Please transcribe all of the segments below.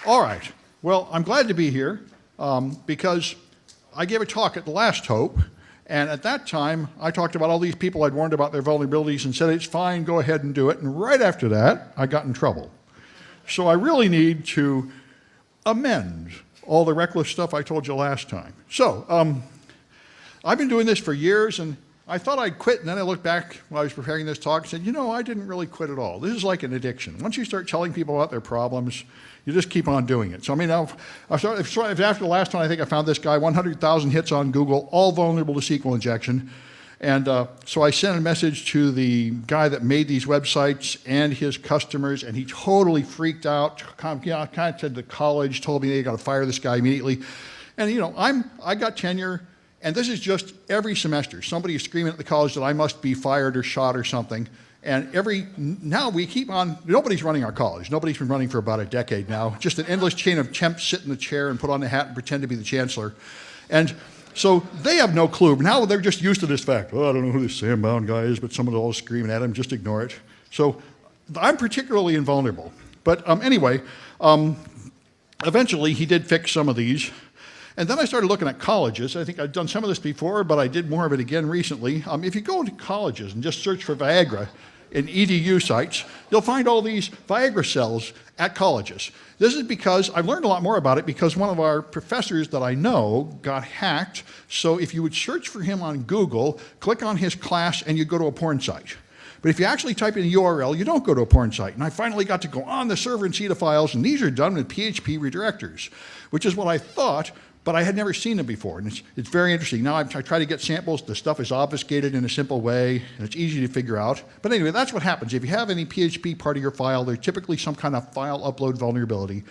All right. Well, I'm glad to be here because I gave a talk at the last Hope, and at that time, I talked about all these people I'd warned about their vulnerabilities and said, it's fine, go ahead and do it. And right after that, I got in trouble. So I really need to amend all the reckless stuff I told you last time. So I've been doing this for years, and I thought I'd quit, and then I looked back when I was preparing this talk and said, you know, I didn't really quit at all. This is like an addiction. Once you start telling people about their problems, you just keep on doing it. So I mean, after the last one, I think I found this guy, 100,000 hits on Google, all vulnerable to SQL injection. And so I sent a message to the guy that made these websites and his customers, and he totally freaked out, contacted the college, told me they got to fire this guy immediately. And you know, I got tenure, and this is just every semester. Somebody is screaming at the college that I must be fired or shot or something. And now we keep on, nobody's running our college. Nobody's been running for about a decade now. Just an endless chain of temps sit in the chair and put on the hat and pretend to be the chancellor. And so they have no clue. Now they're just used to this fact. Oh, I don't know who this Sam Bound guy is, but someone's all screaming at him, just ignore it. So I'm particularly invulnerable. But anyway, eventually he did fix some of these. And then I started looking at colleges. I think I've done some of this before, but I did more of it again recently. If you go into colleges and just search for Viagra in EDU sites, you'll find all these Viagra cells at colleges. This is because I've learned a lot more about it because one of our professors that I know got hacked. So if you would search for him on Google, click on his class, and you go to a porn site. But if you actually type in a URL, you don't go to a porn site. And I finally got to go on the server and see the files, and these are done with PHP redirectors, which is what I thought, but I had never seen them before, and it's very interesting. Now I try to get samples. The stuff is obfuscated in a simple way, and it's easy to figure out. But anyway, that's what happens. If you have any PHP part of your file, there's typically some kind of file upload vulnerability,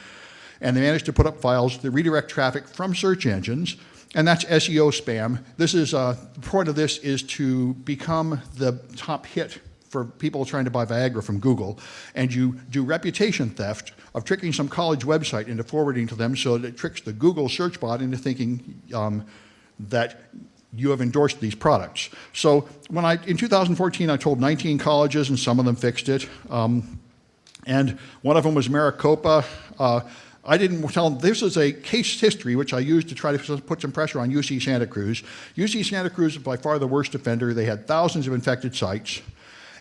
and they manage to put up files that redirect traffic from search engines, and that's SEO spam. This is, the point of this is to become the top hit for people trying to buy Viagra from Google, and you do reputation theft of tricking some college website into forwarding to them so that it tricks the Google search bot into thinking that you have endorsed these products. So in 2014, I told 19 colleges, and some of them fixed it. And one of them was Maricopa. I didn't tell them, this is a case history which I used to try to put some pressure on UC Santa Cruz. UC Santa Cruz is by far the worst offender. They had thousands of infected sites,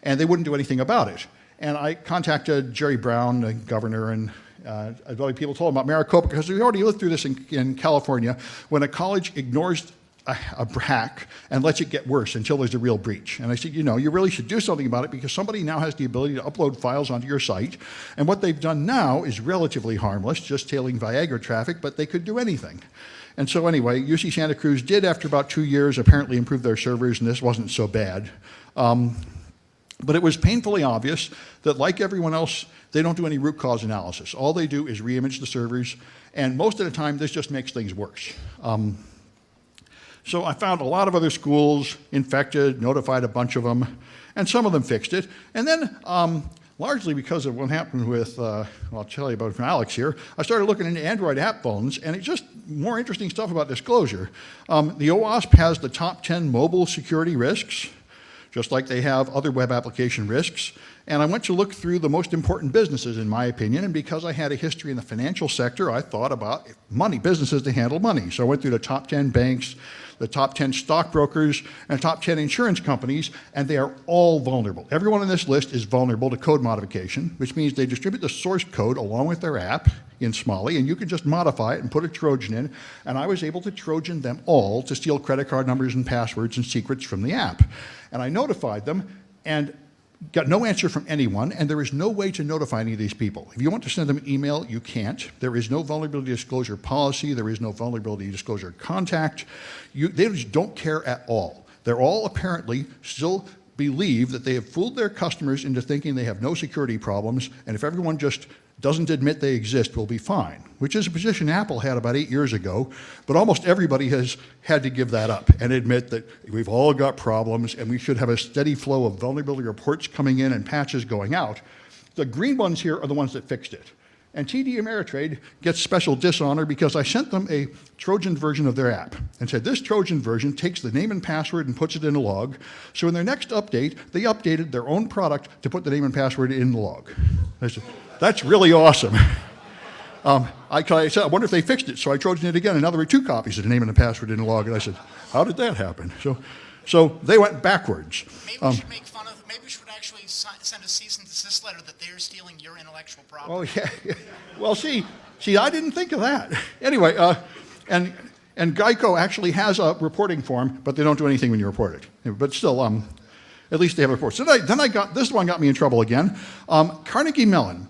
and they wouldn't do anything about it. And I contacted Jerry Brown, the governor, and other people told him about Maricopa, because we already lived through this in California, when a college ignores a hack and lets it get worse until there's a real breach. And I said, you know, you really should do something about it, because somebody now has the ability to upload files onto your site. And what they've done now is relatively harmless, just tailing Viagra traffic, but they could do anything. And so anyway, UC Santa Cruz did, after about 2 years, apparently improve their servers, and this wasn't so bad. But it was painfully obvious that, like everyone else, they don't do any root cause analysis. All they do is re-image the servers, and most of the time, this just makes things worse. So I found a lot of other schools infected, notified a bunch of them, and some of them fixed it. And then, largely because of what happened with, I'll tell you about it from Alex here, I started looking into Android app phones, and it's just more interesting stuff about disclosure. The OWASP has the top 10 mobile security risks, just like they have other web application risks. And I went to look through the most important businesses, in my opinion, and because I had a history in the financial sector, I thought about businesses that handle money. So I went through the top 10 banks, the top 10 stockbrokers, and top 10 insurance companies, and they are all vulnerable. Everyone on this list is vulnerable to code modification, which means they distribute the source code along with their app in Smalley, and you can just modify it and put a Trojan in, and I was able to Trojan them all to steal credit card numbers and passwords and secrets from the app. And I notified them, and got no answer from anyone, and there is no way to notify any of these people. If you want to send them an email, you can't. There is no vulnerability disclosure policy. There is no vulnerability disclosure contact. They just don't care at all. They're all apparently still believe that they have fooled their customers into thinking they have no security problems, and if everyone just doesn't admit they exist, we'll be fine, which is a position Apple had about 8 years ago, but almost everybody has had to give that up and admit that we've all got problems and we should have a steady flow of vulnerability reports coming in and patches going out. The green ones here are the ones that fixed it. And TD Ameritrade gets special dishonor because I sent them a Trojan version of their app and said, this Trojan version takes the name and password and puts it in a log. So in their next update, they updated their own product to put the name and password in the log. I said, that's really awesome. I said, I wonder if they fixed it. So I trojaned it again, and now there were 2 copies of the name and the password in the log. And I said, how did that happen? So they went backwards. Maybe we should make fun of, maybe we should actually send a cease and desist letter that they're stealing your intellectual property. Oh, yeah. Well, see, I didn't think of that. Anyway, and Geico actually has a reporting form, but they don't do anything when you report it. But still, at least they have a report. So then I got, this one got me in trouble again. Carnegie Mellon.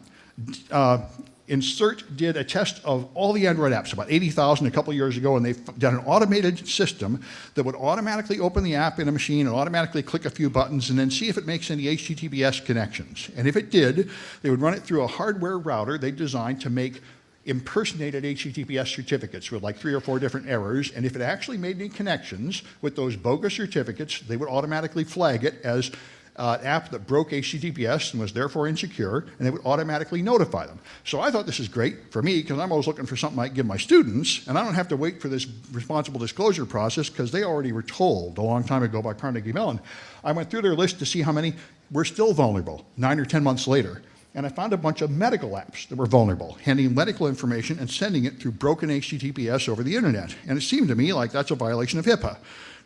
Insert did a test of all the Android apps, about 80,000 a couple years ago, and they've done an automated system that would automatically open the app in a machine and automatically click a few buttons and then see if it makes any HTTPS connections. And if it did, they would run it through a hardware router they designed to make impersonated HTTPS certificates with like 3 or 4 different errors, and if it actually made any connections with those bogus certificates, they would automatically flag it as an app that broke HTTPS and was therefore insecure, and they would automatically notify them. So I thought this is great for me, because I'm always looking for something I can give my students, and I don't have to wait for this responsible disclosure process, because they already were told a long time ago by Carnegie Mellon. I went through their list to see how many were still vulnerable 9 or 10 months later. And I found a bunch of medical apps that were vulnerable, handing medical information and sending it through broken HTTPS over the internet. And it seemed to me like that's a violation of HIPAA.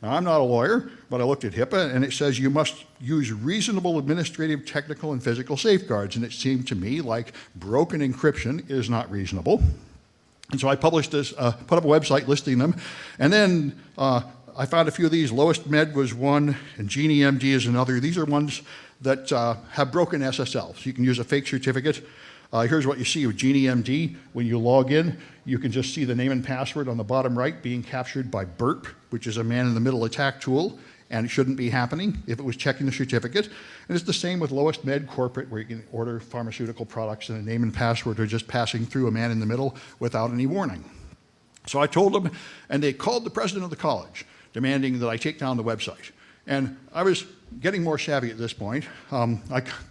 Now, I'm not a lawyer, but I looked at HIPAA, and it says you must use reasonable administrative, technical, and physical safeguards. And it seemed to me like broken encryption is not reasonable. And so I published this, put up a website listing them. And then I found a few of these. Lowest Med was one, and Genie.md is another. These are ones that have broken SSLs. You can use a fake certificate. Here's what you see with Genie.md. When you log in, you can just see the name and password on the bottom right being captured by Burp, which is a man-in-the-middle attack tool, and it shouldn't be happening if it was checking the certificate. And it's the same with Lowest Med Corporate, where you can order pharmaceutical products and a name and password are just passing through a man in the middle without any warning. So I told them, and they called the president of the college, demanding that I take down the website. And I was getting more savvy at this point.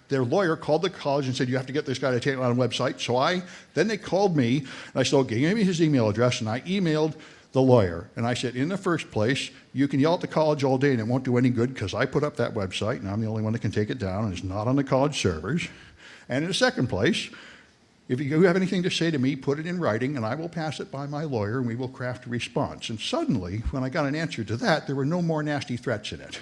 Their lawyer called the college and said, you have to get this guy to take it on a website. So then they called me, and I said, okay, give me his email address, and I emailed the lawyer. And I said, in the first place, you can yell at the college all day and it won't do any good, because I put up that website and I'm the only one that can take it down, and it's not on the college servers. And in the second place, if you have anything to say to me, put it in writing, and I will pass it by my lawyer, and we will craft a response. And suddenly, when I got an answer to that, there were no more nasty threats in it.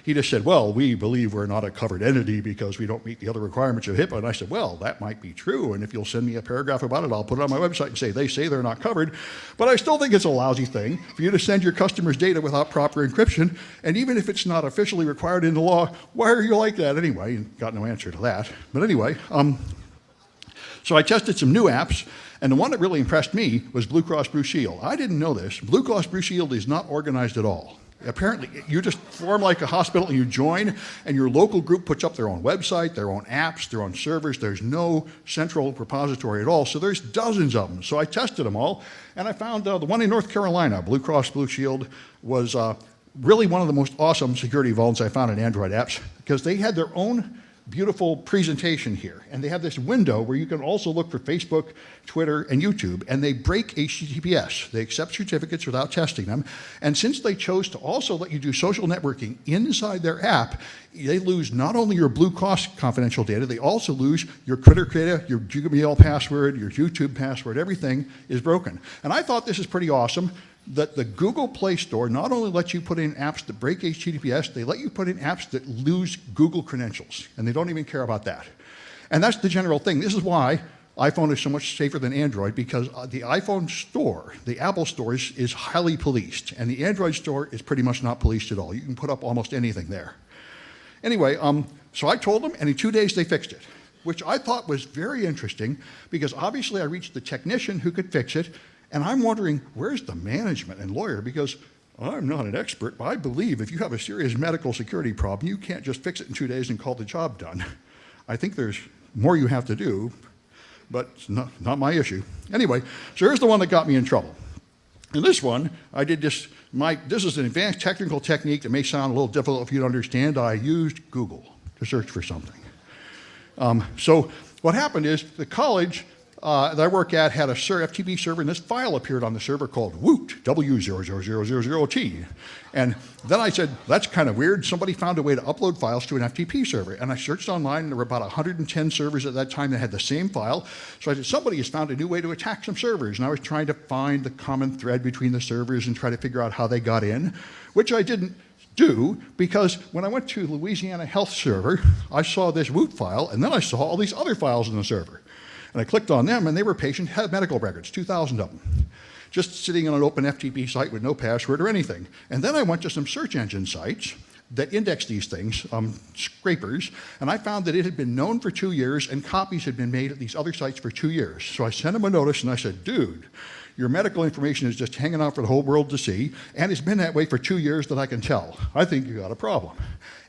He just said, well, we believe we're not a covered entity because we don't meet the other requirements of HIPAA. And I said, well, that might be true, and if you'll send me a paragraph about it, I'll put it on my website and say, they say they're not covered. But I still think it's a lousy thing for you to send your customers' data without proper encryption, and even if it's not officially required in the law, why are you like that anyway? And got no answer to that. But anyway, so I tested some new apps, and the one that really impressed me was Blue Cross Blue Shield. I didn't know this. Blue Cross Blue Shield is not organized at all. Apparently, you just form like a hospital and you join, and your local group puts up their own website, their own apps, their own servers. There's no central repository at all, so there's dozens of them. So I tested them all, and I found the one in North Carolina, Blue Cross Blue Shield, was really one of the most awesome security vulns I found in Android apps, because they had their own beautiful presentation here, and they have this window where you can also look for Facebook, Twitter, and YouTube, and they break HTTPS. They accept certificates without testing them, and since they chose to also let you do social networking inside their app, they lose not only your Blue Cross confidential data, they also lose your Twitter data, your Gmail password, your YouTube password. Everything is broken. And I thought this is pretty awesome, that the Google Play Store not only lets you put in apps that break HTTPS, they let you put in apps that lose Google credentials, and they don't even care about that. And that's the general thing. This is why iPhone is so much safer than Android, because the iPhone store, the Apple store, is highly policed, and the Android store is pretty much not policed at all. You can put up almost anything there. Anyway, so I told them, and in 2 days they fixed it, which I thought was very interesting, because obviously I reached the technician who could fix it. And I'm wondering, where's the management and lawyer? Because I'm not an expert, but I believe if you have a serious medical security problem, you can't just fix it in 2 days and call the job done. I think there's more you have to do, but it's not my issue. Anyway, so here's the one that got me in trouble. In this one, I did this, this is an advanced technical technique that may sound a little difficult for you to understand. I used Google to search for something. So what happened is the college that I work at had a FTP server, and this file appeared on the server called Woot, W00000T. And then I said, that's kind of weird. Somebody found a way to upload files to an FTP server. And I searched online, and there were about 110 servers at that time that had the same file. So I said, somebody has found a new way to attack some servers. And I was trying to find the common thread between the servers and try to figure out how they got in, which I didn't do, because when I went to Louisiana Health server, I saw this Woot file, and then I saw all these other files in the server. And I clicked on them, and they were patient medical records, 2,000 of them, just sitting on an open FTP site with no password or anything. And then I went to some search engine sites that index these things, scrapers, and I found that it had been known for 2 years, and copies had been made at these other sites for 2 years. So I sent them a notice, and I said, dude, your medical information is just hanging out for the whole world to see, and it's been that way for 2 years that I can tell. I think you got a problem.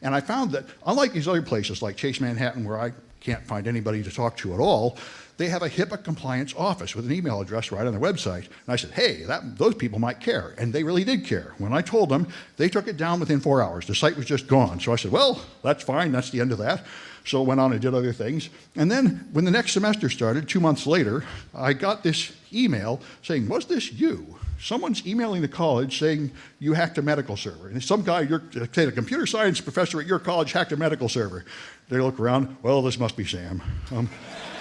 And I found that, unlike these other places like Chase Manhattan, where I can't find anybody to talk to at all, they have a HIPAA compliance office with an email address right on their website. And I said, hey, those people might care. And they really did care. When I told them, they took it down within 4 hours. The site was just gone. So I said, well, that's fine. That's the end of that. So I went on and did other things. And then when the next semester started, 2 months later, I got this email saying, was this you? Someone's emailing the college saying you hacked a medical server. And some guy, say a computer science professor at your college hacked a medical server. They look around, well, this must be Sam.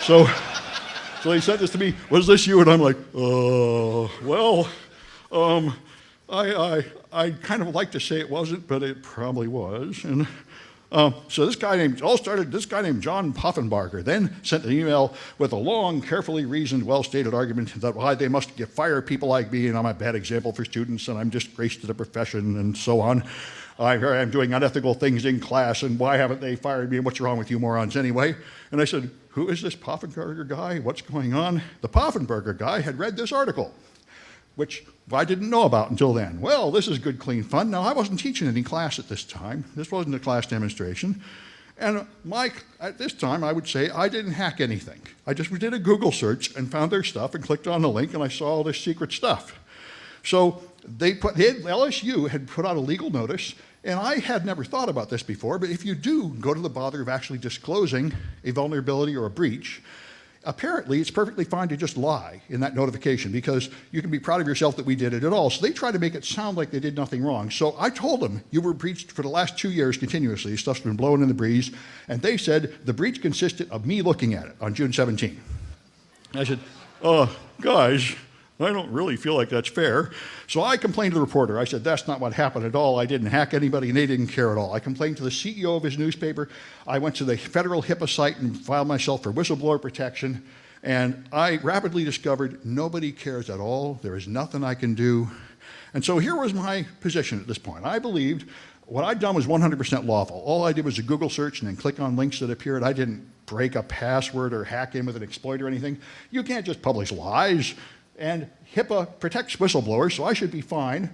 So they sent this to me, was this you? And I'm like, well, I kind of like to say it wasn't, but it probably was. And so this guy named John Poffenbarger then sent an email with a long, carefully reasoned, well-stated argument that why they must fire people like me, and I'm a bad example for students, and I'm disgrace to the profession, and so on. I'm doing unethical things in class, and why haven't they fired me, and what's wrong with you morons anyway? And I said, who is this Poffenbarger guy? What's going on? The Poffenbarger guy had read this article, which I didn't know about until then. Well, this is good, clean fun. Now, I wasn't teaching any class at this time. This wasn't a class demonstration. And at this time, I would say I didn't hack anything. I just did a Google search and found their stuff and clicked on the link, and I saw all this secret stuff. So LSU had put out a legal notice, and I had never thought about this before, but if you do go to the bother of actually disclosing a vulnerability or a breach, apparently it's perfectly fine to just lie in that notification, because you can be proud of yourself that we did it at all. So they try to make it sound like they did nothing wrong. So I told them, you were breached for the last 2 years continuously. Stuff's been blowing in the breeze. And they said the breach consisted of me looking at it on June 17. I said, guys, I don't really feel like that's fair. So I complained to the reporter. I said, that's not what happened at all. I didn't hack anybody, and they didn't care at all. I complained to the CEO of his newspaper. I went to the federal HIPAA site and filed myself for whistleblower protection. And I rapidly discovered nobody cares at all. There is nothing I can do. And so here was my position at this point. I believed what I'd done was 100% lawful. All I did was a Google search and then click on links that appeared. I didn't break a password or hack in with an exploit or anything. You can't just publish lies. And HIPAA protects whistleblowers, so I should be fine.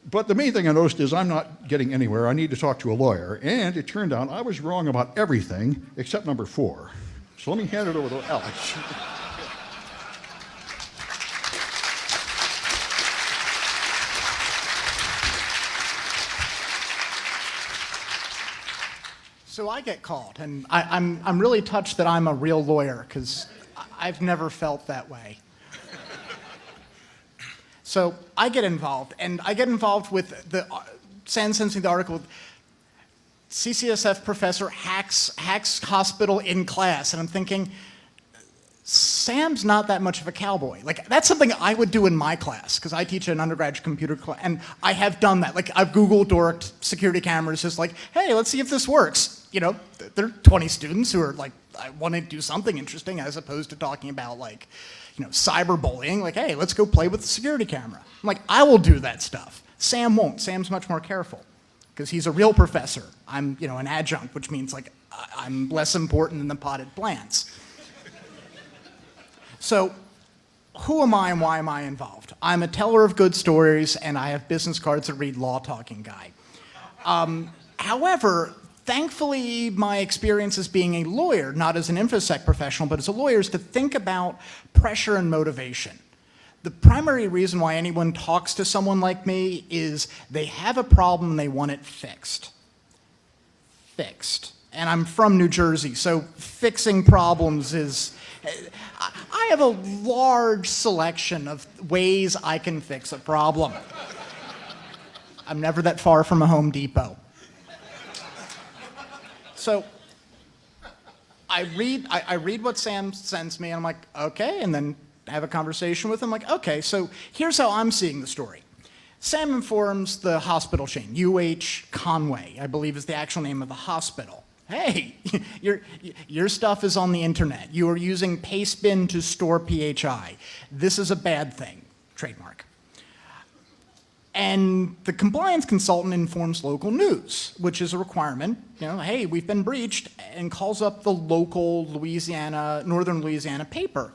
But the main thing I noticed is I'm not getting anywhere. I need to talk to a lawyer. And it turned out I was wrong about everything except number 4. So let me hand it over to Alex. So I get called, and I'm really touched that I'm a real lawyer, because I've never felt that way. So I get involved, and I get involved with the sensing the article. CCSF professor hacks hospital in class, and I'm thinking, Sam's not that much of a cowboy. Like, that's something I would do in my class, because I teach an undergraduate computer class, and I have done that. Like, I've Google dorked security cameras, just like, hey, let's see if this works. You know, there are 20 students who are like, I want to do something interesting, as opposed to talking about, like, you know, cyberbullying. Like, hey, let's go play with the security camera. I'm like, I will do that stuff. Sam won't. Sam's much more careful, because he's a real professor. I'm, you know, an adjunct, which means, like, I'm less important than the potted plants. So who am I and why am I involved? I'm a teller of good stories, and I have business cards that read Law Talking Guy. However, thankfully, my experience as being a lawyer, not as an InfoSec professional, but as a lawyer, is to think about pressure and motivation. The primary reason why anyone talks to someone like me is they have a problem and they want it fixed. Fixed. And I'm from New Jersey, so fixing problems is... I have a large selection of ways I can fix a problem. I'm never that far from a Home Depot. So I read what Sam sends me, and I'm like, okay, and then have a conversation with him, like, okay, so here's how I'm seeing the story. Sam informs the hospital chain, UH Conway, I believe is the actual name of the hospital. Hey, your stuff is on the internet. You are using pastebin to store PHI. This is a bad thing, trademark. And the compliance consultant informs local news, which is a requirement. You know, hey, we've been breached, and calls up the local Northern Louisiana paper.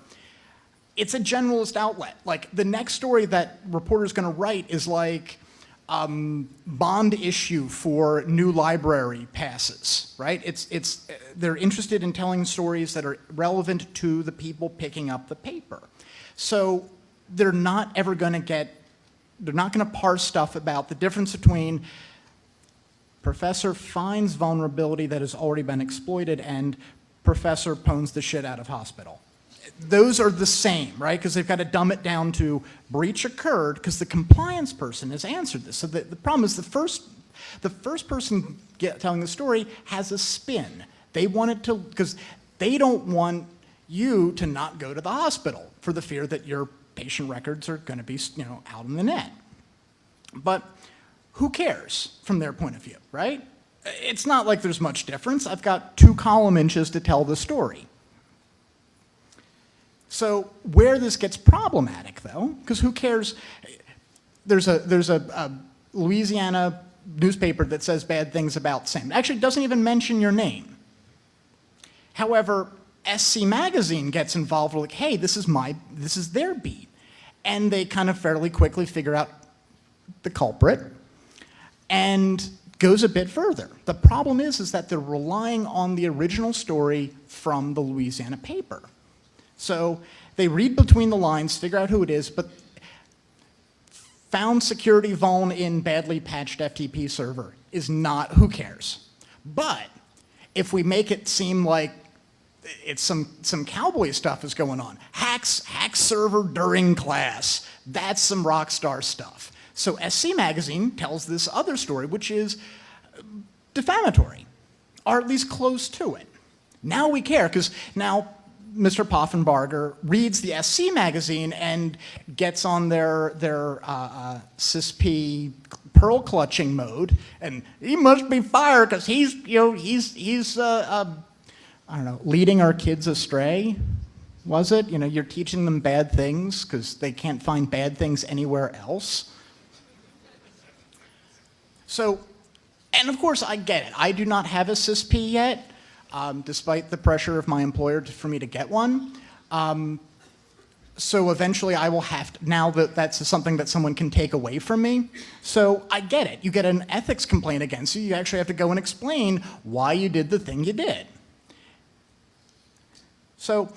It's a generalist outlet. Like, the next story that reporter's gonna write is like, bond issue for new library passes, right? They're interested in telling stories that are relevant to the people picking up the paper. So they're not gonna parse stuff about the difference between professor finds vulnerability that has already been exploited and professor pwns the shit out of hospital. Those are the same, right? Because they've got to dumb it down to breach occurred because the compliance person has answered this. So the problem is the first person telling the story has a spin. They want it to, because they don't want you to not go to the hospital for the fear that your patient records are going to be, out in the net. But who cares from their point of view, right? It's not like there's much difference. I've got 2 column inches to tell the story. So where this gets problematic, though, because who cares? There's a Louisiana newspaper that says bad things about Sam. Actually, it doesn't even mention your name. However, SC Magazine gets involved. Like, hey, this is their beat, and they kind of fairly quickly figure out the culprit, and goes a bit further. The problem is that they're relying on the original story from the Louisiana paper. So they read between the lines, figure out who it is, but found security vuln in badly patched FTP server is not, who cares? But if we make it seem like it's some cowboy stuff is going on, hacks server during class, that's some rock star stuff. So SC Magazine tells this other story, which is defamatory, or at least close to it. Now we care, because now Mr. Poffenbarger reads the SC Magazine and gets on their CISP pearl clutching mode, and he must be fired because he's I don't know, leading our kids astray. Was it? You're teaching them bad things because they can't find bad things anywhere else. So, and of course I get it. I do not have a CISP yet. Despite the pressure of my employer for me to get one. So eventually I will have to, now that that's something that someone can take away from me. So I get it. You get an ethics complaint against you, you actually have to go and explain why you did the thing you did. So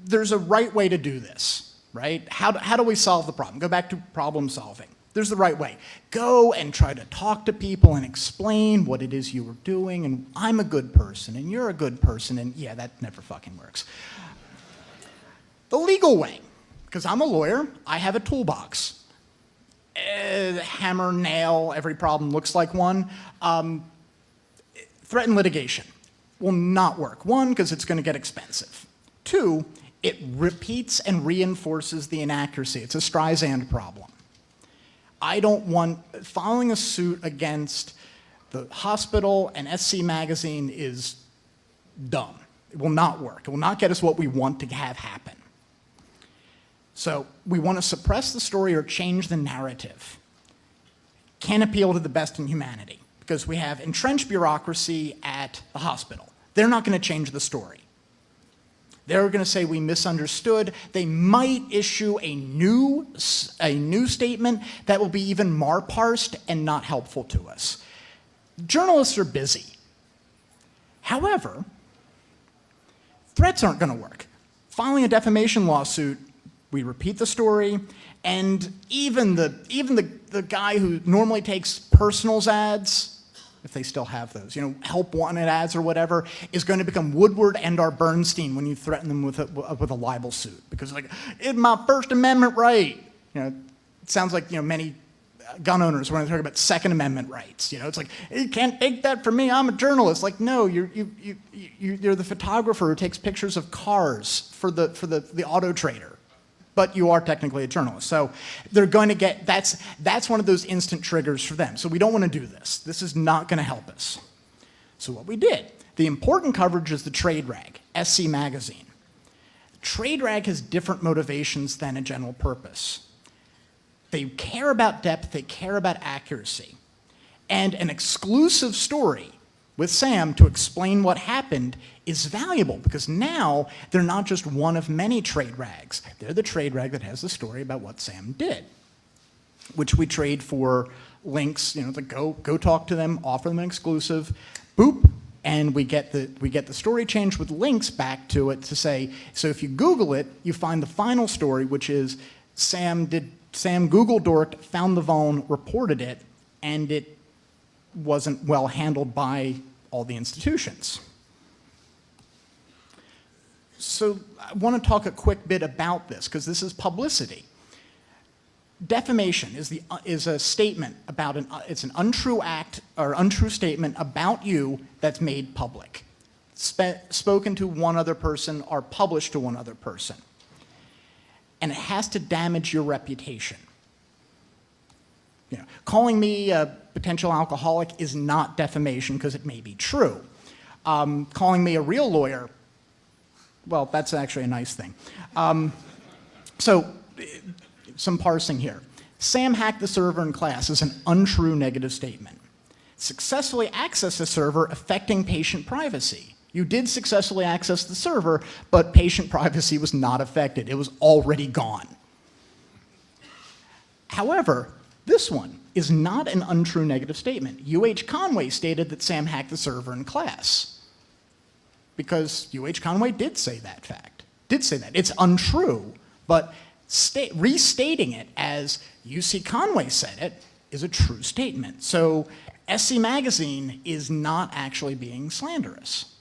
there's a right way to do this, right? How do we solve the problem? Go back to problem solving. There's the right way. Go and try to talk to people and explain what it is you were doing, and I'm a good person, and you're a good person, and yeah, that never fucking works. The legal way, because I'm a lawyer, I have a toolbox. Hammer, nail, every problem looks like one. Threaten litigation will not work. 1, because it's going to get expensive. 2, it repeats and reinforces the inaccuracy. It's a Streisand problem. I don't want, filing a suit against the hospital and SC Magazine is dumb. It will not work. It will not get us what we want to have happen. So we want to suppress the story or change the narrative. Can't appeal to the best in humanity because we have entrenched bureaucracy at the hospital. They're not going to change the story. They're going to say we misunderstood. They might issue a new statement that will be even more parsed and not helpful to us. Journalists are busy. However, threats aren't going to work. Filing a defamation lawsuit, we repeat the story, and even the guy who normally takes personals ads, if they still have those. You know, help wanted ads or whatever is going to become Woodward and or Bernstein when you threaten them with a libel suit, because like, it's my First Amendment right. You know, it sounds like, you know, many gun owners when they talk about Second Amendment rights. You know, it's like, you can't take that from me, I'm a journalist. Like, no, you're the photographer who takes pictures of cars for the auto trader, but you are technically a journalist. So they're going to get, that's one of those instant triggers for them. So we don't want to do this. This is not going to help us. So what we did, the important coverage is the trade rag, SC Magazine. Trade rag has different motivations than a general purpose. They care about depth, they care about accuracy. And an exclusive story with Sam to explain what happened is valuable, because now they're not just one of many trade rags. They're the trade rag that has the story about what Sam did, which we trade for links, you know, to go talk to them, offer them an exclusive, boop, and we get the story changed with links back to it to say, so if you Google it, you find the final story, which is Sam Google dorked, found the vuln, reported it, and it wasn't well handled by all the institutions. So I want to talk a quick bit about this, because this is publicity. Defamation is a statement about it's an untrue act or untrue statement about you that's made public, spoken to one other person or published to one other person. And it has to damage your reputation. You know, calling me a potential alcoholic is not defamation because it may be true. Calling me a real lawyer, well, that's actually a nice thing. So, some parsing here. Sam hacked the server in class is an untrue negative statement. Successfully accessed the server affecting patient privacy. You did successfully access the server, but patient privacy was not affected. It was already gone. However, this one is not an untrue negative statement. UH Conway stated that Sam hacked the server in class, because UH Conway did say that fact, did say that. It's untrue, but restating it as UC Conway said it is a true statement. So SC Magazine is not actually being slanderous.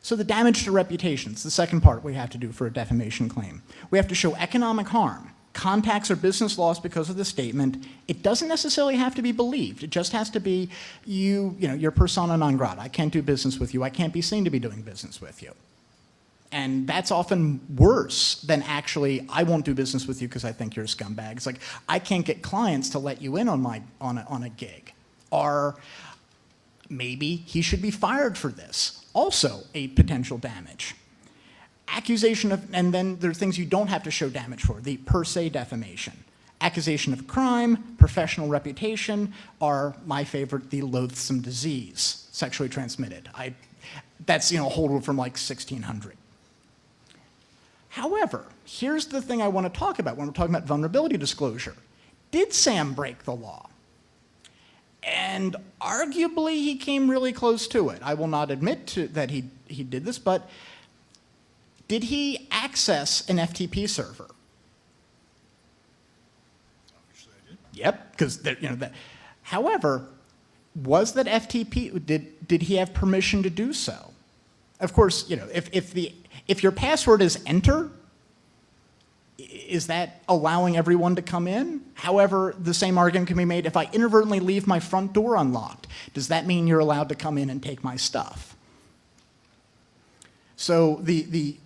So the damage to reputations, the second part we have to do for a defamation claim. We have to show economic harm, contacts or business loss because of the statement. It doesn't necessarily have to be believed. It just has to be you're persona non grata. I can't do business with you. I can't be seen to be doing business with you. And that's often worse than actually, I won't do business with you because I think you're a scumbag. It's like, I can't get clients to let you in on a gig. Or maybe he should be fired for this. Also a potential damage. Accusation of, and then there are things you don't have to show damage for, the per se defamation. Accusation of crime, professional reputation, are my favorite, the loathsome disease, sexually transmitted. That's a whole rule from like 1600. However, here's the thing I want to talk about when we're talking about vulnerability disclosure. Did Sam break the law? And arguably, he came really close to it. I will not admit that he did this, but did he access an FTP server? Obviously I did. Yep, because that. However, was that FTP? Did he have permission to do so? Of course, if your password is enter, is that allowing everyone to come in? However, the same argument can be made, if I inadvertently leave my front door unlocked, does that mean you're allowed to come in and take my stuff? So the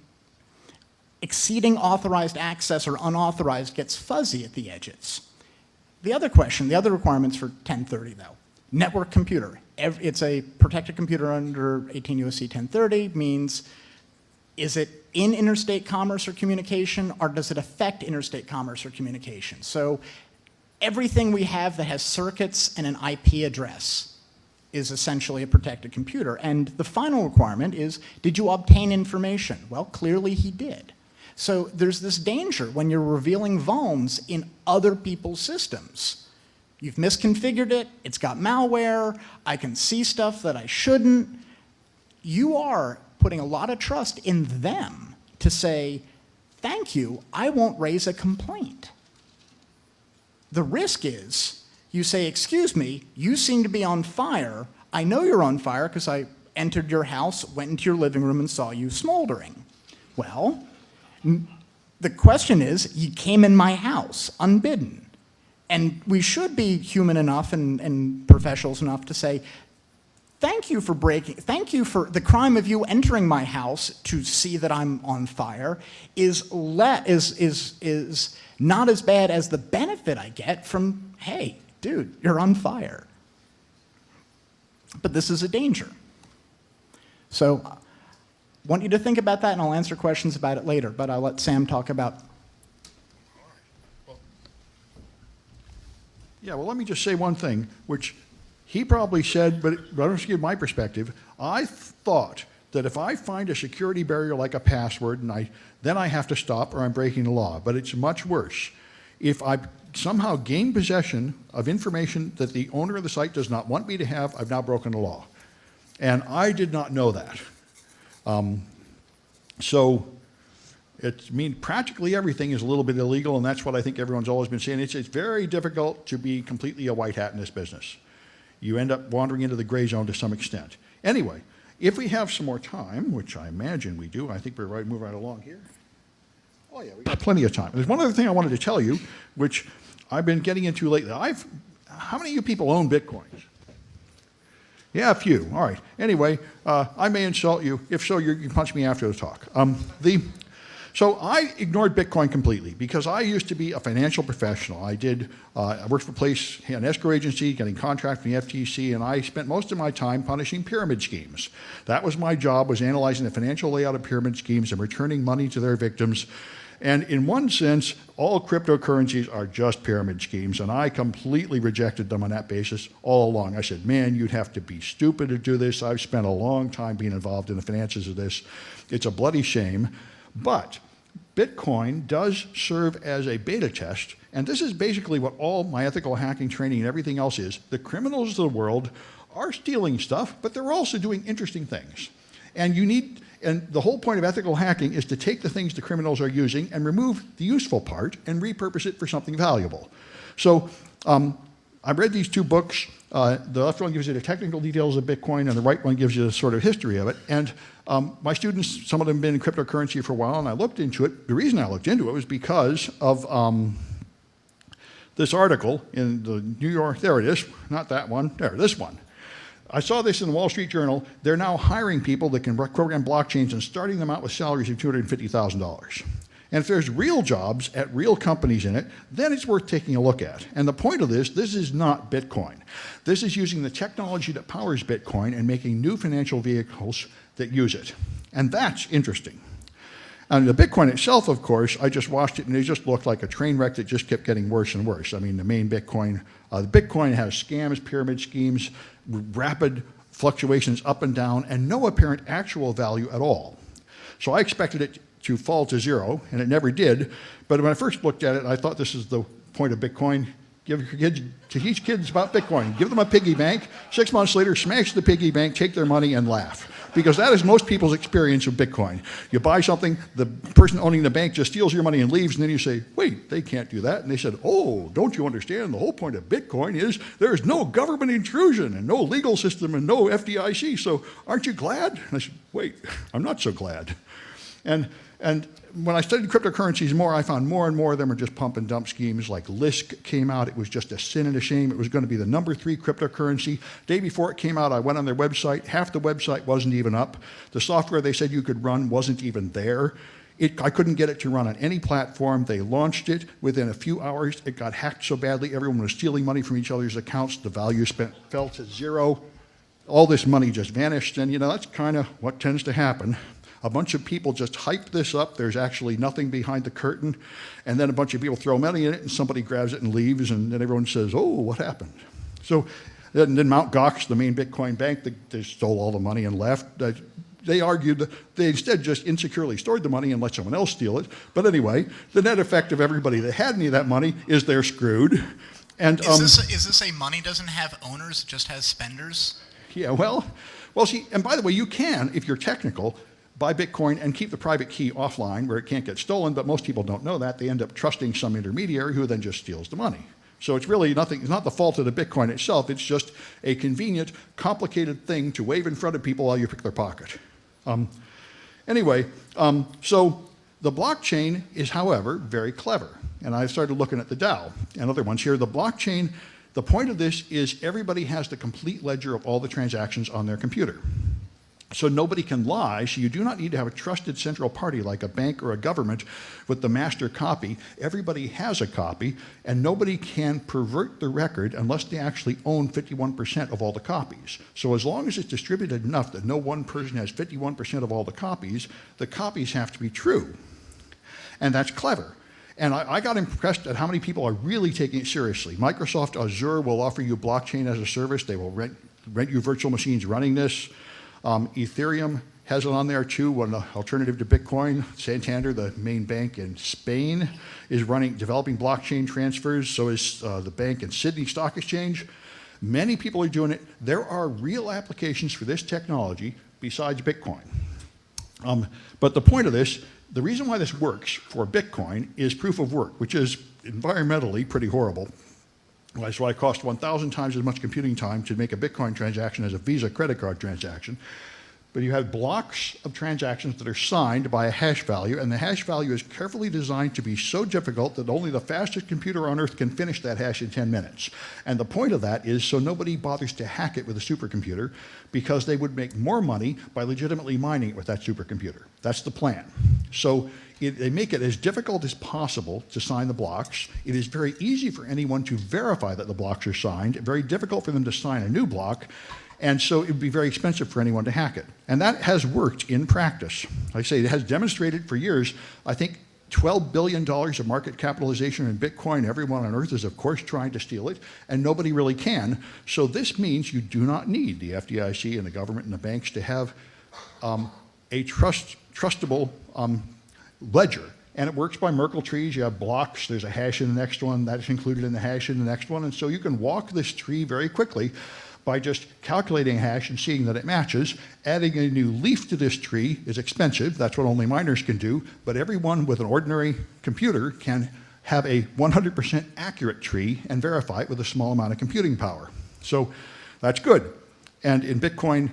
exceeding authorized access or unauthorized gets fuzzy at the edges. The other question, the other requirements for 1030 though, network computer. It's a protected computer under 18 U.S.C. 1030, means is it in interstate commerce or communication, or does it affect interstate commerce or communication? So everything we have that has circuits and an IP address is essentially a protected computer. And the final requirement is, did you obtain information? Well, clearly he did. So there's this danger when you're revealing vulns in other people's systems. You've misconfigured it, it's got malware, I can see stuff that I shouldn't. You are putting a lot of trust in them to say, thank you, I won't raise a complaint. The risk is You say, excuse me, you seem to be on fire. I know you're on fire because I entered your house, went into your living room, and saw you smoldering. Well, the question is, you came in my house unbidden. And we should be human enough and professionals enough to say, thank you for the crime of you entering my house to see that I'm on fire is not as bad as the benefit I get from, hey, dude, you're on fire. But this is a danger. So I want you to think about that, and I'll answer questions about it later, but I'll let Sam talk about. Yeah, well, let me just say one thing, which he probably said, but I'll just give my perspective. I thought that if I find a security barrier like a password, and then I have to stop or I'm breaking the law. But it's much worse. If I somehow gain possession of information that the owner of the site does not want me to have, I've now broken the law. And I did not know that. So practically everything is a little bit illegal, and that's what I think everyone's always been saying. It's very difficult to be completely a white hat in this business. You end up wandering into the gray zone to some extent. Anyway, if we have some more time, which I imagine we do, I think we're right, move right along here. Oh yeah, we got plenty of time. There's one other thing I wanted to tell you, which I've been getting into lately. How many of you people own Bitcoins? Yeah, a few. All right. Anyway, I may insult you. If so, you can punch me after the talk. So I ignored Bitcoin completely because I used to be a financial professional. I worked for a place, an escrow agency, getting contract from the FTC, and I spent most of my time punishing pyramid schemes. That was my job, was analyzing the financial layout of pyramid schemes and returning money to their victims. And in one sense, all cryptocurrencies are just pyramid schemes, and I completely rejected them on that basis all along. I said, man, you'd have to be stupid to do this. I've spent a long time being involved in the finances of this. It's a bloody shame. But Bitcoin does serve as a beta test, and this is basically what all my ethical hacking training and everything else is. The criminals of the world are stealing stuff, but they're also doing interesting things. And the whole point of ethical hacking is to take the things the criminals are using and remove the useful part and repurpose it for something valuable. So I read these two books. The left one gives you the technical details of Bitcoin, and the right one gives you the sort of history of it. And my students, some of them have been in cryptocurrency for a while, and I looked into it. The reason I looked into it was because of this article in the New York, there it is, not that one, there, this one. I saw this in the Wall Street Journal. They're now hiring people that can program blockchains and starting them out with salaries of $250,000. And if there's real jobs at real companies in it, then it's worth taking a look at. And the point of this is not Bitcoin. This is using the technology that powers Bitcoin and making new financial vehicles that use it. And that's interesting. And the Bitcoin itself, of course, I just watched it and it just looked like a train wreck that just kept getting worse and worse. I mean, the main Bitcoin, the Bitcoin has scams, pyramid schemes, rapid fluctuations up and down, and no apparent actual value at all. So I expected it to fall to zero, and it never did. But when I first looked at it, I thought this is the point of Bitcoin. Teach kids about Bitcoin. Give them a piggy bank. 6 months later, smash the piggy bank, take their money, and laugh. Because that is most people's experience of Bitcoin. You buy something, the person owning the bank just steals your money and leaves, and then you say, wait, they can't do that. And they said, oh, don't you understand? The whole point of Bitcoin is there's no government intrusion and no legal system and no FDIC, so aren't you glad? And I said, wait, I'm not so glad. And when I studied cryptocurrencies more, I found more and more of them are just pump and dump schemes. Like Lisk came out, it was just a sin and a shame. It was going to be the #3 cryptocurrency. Day before it came out, I went on their website. Half the website wasn't even up. The software they said you could run wasn't even there. I couldn't get it to run on any platform. They launched it. Within a few hours, it got hacked so badly, everyone was stealing money from each other's accounts. The value fell to zero. All this money just vanished, and that's kind of what tends to happen. A bunch of people just hype this up. There's actually nothing behind the curtain. And then a bunch of people throw money in it, and somebody grabs it and leaves, and then everyone says, oh, what happened? So then Mt. Gox, the main Bitcoin bank, they stole all the money and left. They argued that they instead just insecurely stored the money and let someone else steal it. But anyway, the net effect of everybody that had any of that money is they're screwed. And is this a money doesn't have owners, it just has spenders? Yeah, well, see, and by the way, you can, if you're technical, buy Bitcoin and keep the private key offline where it can't get stolen, but most people don't know that. They end up trusting some intermediary who then just steals the money. So it's really nothing, it's not the fault of the Bitcoin itself, it's just a convenient, complicated thing to wave in front of people while you pick their pocket. So the blockchain is, however, very clever. And I started looking at the DAO and other ones here. The blockchain, the point of this is everybody has the complete ledger of all the transactions on their computer. So nobody can lie, so you do not need to have a trusted central party like a bank or a government with the master copy. Everybody has a copy, and nobody can pervert the record unless they actually own 51% of all the copies. So as long as it's distributed enough that no one person has 51% of all the copies have to be true. And that's clever. And I got impressed at how many people are really taking it seriously. Microsoft Azure will offer you blockchain as a service. They will rent you virtual machines running this. Ethereum has it on there too, one alternative to Bitcoin. Santander, the main bank in Spain, is developing blockchain transfers. So is the bank in Sydney Stock Exchange. Many people are doing it. There are real applications for this technology besides Bitcoin. But the point of this, the reason why this works for Bitcoin is proof of work, which is environmentally pretty horrible. That's why it costs 1,000 times as much computing time to make a Bitcoin transaction as a Visa credit card transaction. But you have blocks of transactions that are signed by a hash value, and the hash value is carefully designed to be so difficult that only the fastest computer on Earth can finish that hash in 10 minutes. And the point of that is so nobody bothers to hack it with a supercomputer, because they would make more money by legitimately mining it with that supercomputer. That's the plan. So they make it as difficult as possible to sign the blocks. It is very easy for anyone to verify that the blocks are signed, very difficult for them to sign a new block, and so it would be very expensive for anyone to hack it. And that has worked in practice. Like I say, it has demonstrated for years. I think $12 billion of market capitalization in Bitcoin. Everyone on Earth is, of course, trying to steal it, and nobody really can. So this means you do not need the FDIC and the government and the banks to have a trustable ledger. And it works by Merkle trees. You have blocks. There's a hash in the next one. That's included in the hash in the next one. And so you can walk this tree very quickly by just calculating a hash and seeing that it matches. Adding a new leaf to this tree is expensive. That's what only miners can do. But everyone with an ordinary computer can have a 100% accurate tree and verify it with a small amount of computing power. So that's good. And in Bitcoin,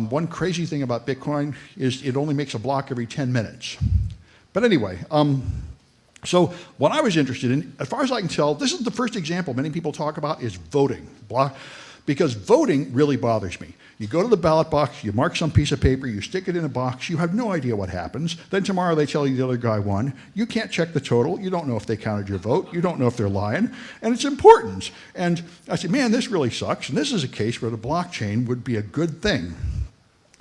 one crazy thing about Bitcoin is it only makes a block every 10 minutes. But anyway, so what I was interested in, as far as I can tell, this is the first example many people talk about is voting. Because voting really bothers me. You go to the ballot box, you mark some piece of paper, you stick it in a box, you have no idea what happens. Then tomorrow they tell you the other guy won. You can't check the total. You don't know if they counted your vote. You don't know if they're lying. And it's important. And I said, man, this really sucks. And this is a case where the blockchain would be a good thing.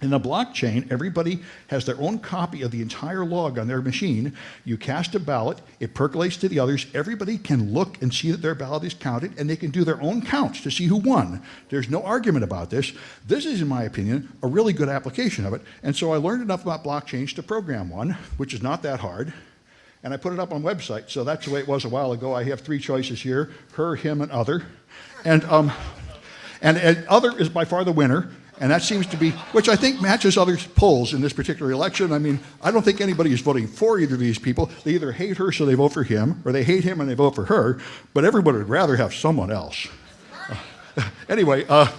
In the blockchain, everybody has their own copy of the entire log on their machine. You cast a ballot, it percolates to the others. Everybody can look and see that their ballot is counted, and they can do their own counts to see who won. There's no argument about this. This is, in my opinion, a really good application of it. And so I learned enough about blockchains to program one, which is not that hard. And I put it up on website. So that's the way it was a while ago. I have 3 choices here: her, him, and other. And other is by far the winner. And that seems to be, which I think matches other polls in this particular election. I mean, I don't think anybody is voting for either of these people. They either hate her, so they vote for him, or they hate him and they vote for her, but everybody would rather have someone else. Anyway, if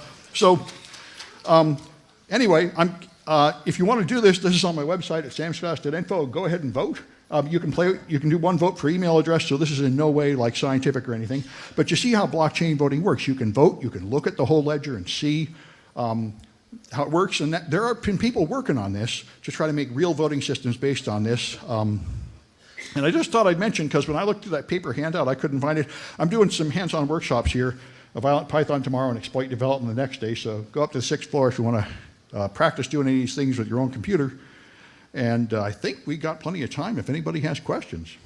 you want to do this, this is on my website at samsfast.info. Go ahead and vote. You can do one vote per email address, so this is in no way like scientific or anything. But you see how blockchain voting works. You can vote, you can look at the whole ledger and see how it works, and there are been people working on this to try to make real voting systems based on this. And I just thought I'd mention, because when I looked at that paper handout, I couldn't find it. I'm doing some hands-on workshops here of Violent Python tomorrow and exploit development the next day, so go up to the 6th floor if you want to practice doing any of these things with your own computer. And I think we got plenty of time if anybody has questions.